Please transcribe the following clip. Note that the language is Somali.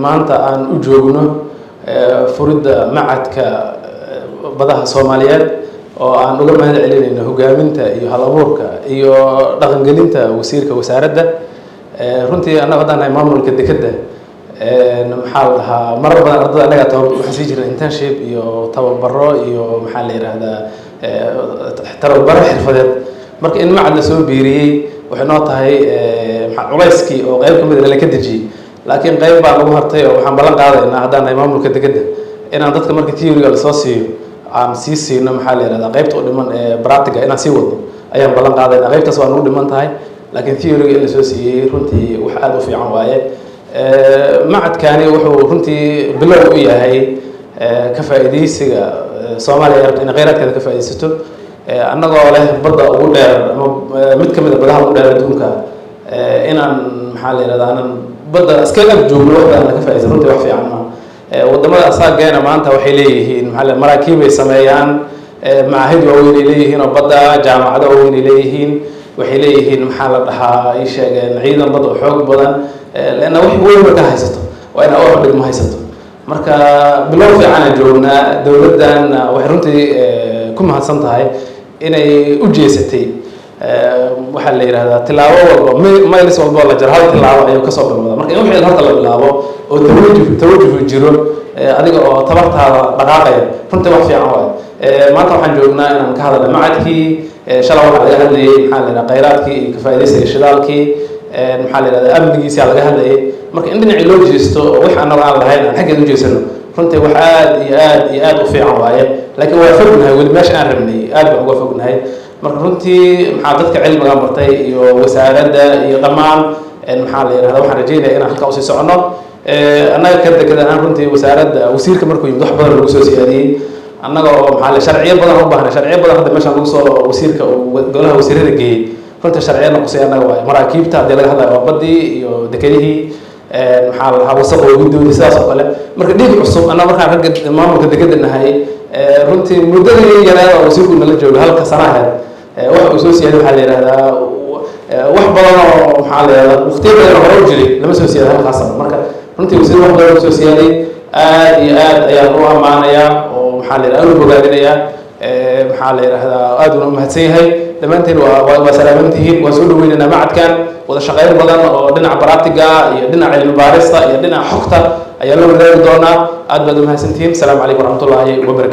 maanta aan u joogno furidda macadka badaha Soomaaliyeed oo aan uga mahad celinayno hogaaminta iyo hal-abuurka iyo dhaqangelinta wasiirka wasaaradda runtii annaga hadaan maamulka dekedda maxaa la dhahaa marar badan ardada anaga waxaan sii jirnay internship iyo tababaro iyo maxaa la yiraahdaa tababaro xirfadeed marka in macad la soo biiriyay waxay noo tahay culayskii oo qayb ka mid ah la ka dejiyay laakiin qayb baa lagu hartay oo waxaan ballan qaadaynaa haddaan nahay maamulka dekedda inaan dadka marka theory-ga la soo siiyo aan sii siino maxaa la yiraahdaa qaybta u dhiman ee practical inaan sii wadno ayaan ballan qaadaynaa qaybtaas waa nagu dhiman tahay laakiin theory-ga in la soo siiyay runtii wax aad u fiican waaye macadkani wuxuu runtii bilow u yahay ka faa'iideysiga Soomaaliya rabta in kheyraadkeeda ka faa'iideysato annagoo leh badda ugu dheer ama mid ka mid ah badaha ugu dheer adduunka inaan maxaa la yiraahdaa aan badda iska ag joogno waxaan ka faa'iideysan runtii wax fiican ma wadamada asaageena maanta waxay leeyihiin maxaa la maraakiib ay sameeyaan maahid waaweyn ay leeyihiin oo badda jaamacado waaweyn ay leeyihiin waxay leeyihiin maxaa la dhahaa ay sheegeen ciidan badda oo xoog badan لأنه وين ما كهيسته وأنا أوعد ما هيسته مركا بلون في عنا جونا دولتنا وحرنتي كم هالسنة هاي إني أجيستي وحل هذا تلاوة ما يلس والله جرها تلاوة أيوة كسر بالموضوع مركا يوم حين هذا تلاوة وتوجه في الجيرون هذيك طبعت هذا دقائق كنت ما في عواد ما طبعا جونا إن كهذا معدكي شلون على هذه حالنا قيراتكي كفاية شلالكي maxaa la yiraahdaa amnigiisa laga hadlayay marka in dhinac loo jeesto wax aan aan lahayn aan xagga u jeesano runtii wax aad u fiican waaye laakiin waa fognahay wali meesha aan rabnay aad baan uga fognahay marka runtii maxaa dadka cilmiga bartay iyo wasaaradda iyo dhammaan maxaa la yiraahdaa waxaan rajaynayaa inaan halka u sii socono annaga ka dekedaan runtii wasaaradda wasiirka markuu yimid wax badan lagu soo siyaadiyay annaga oo maxaa la sharciyo badan u baahnay sharciyo badan hadda meesha lagu soo wasiirka golaha wasiirada geeyay runtii sharciyada qusayna waa maraakiibta hadii laga hadlayo badii iyo dekedihii maxaa la dhahaa wasaqo gudoodii sidaas oo kale marka dhig cusub ana markaan rag maamulka dekedda nahay runtii muddadii yaraada wasiirku nala joogo halka sanaheed waxa uu soo siiyay waxa la yiraahdaa wax badan oo maxaa la yiraahdaa waqti badan hore u jiray lama soo siiyay halkaas marka runtii wasiir wax badan soo siiyay aad iyo aad ayaan u amaanayaa oo maxaa la yiraahdaa u bogaadinayaa maxaa la yiraahdaa aad u mahadsanyahay dhammaanteen waa salaamantihiin waa soo dhaweynayna macadkan wada shaqayn badan oo dhinaca baratiga iyo dhinaca cilmi baarista iyo dhinaca xogta ayaa la wadaagi doonaa aad baad u mahadsantihiin assalaamu calaykum waraxmatullaahi wabarakaatuh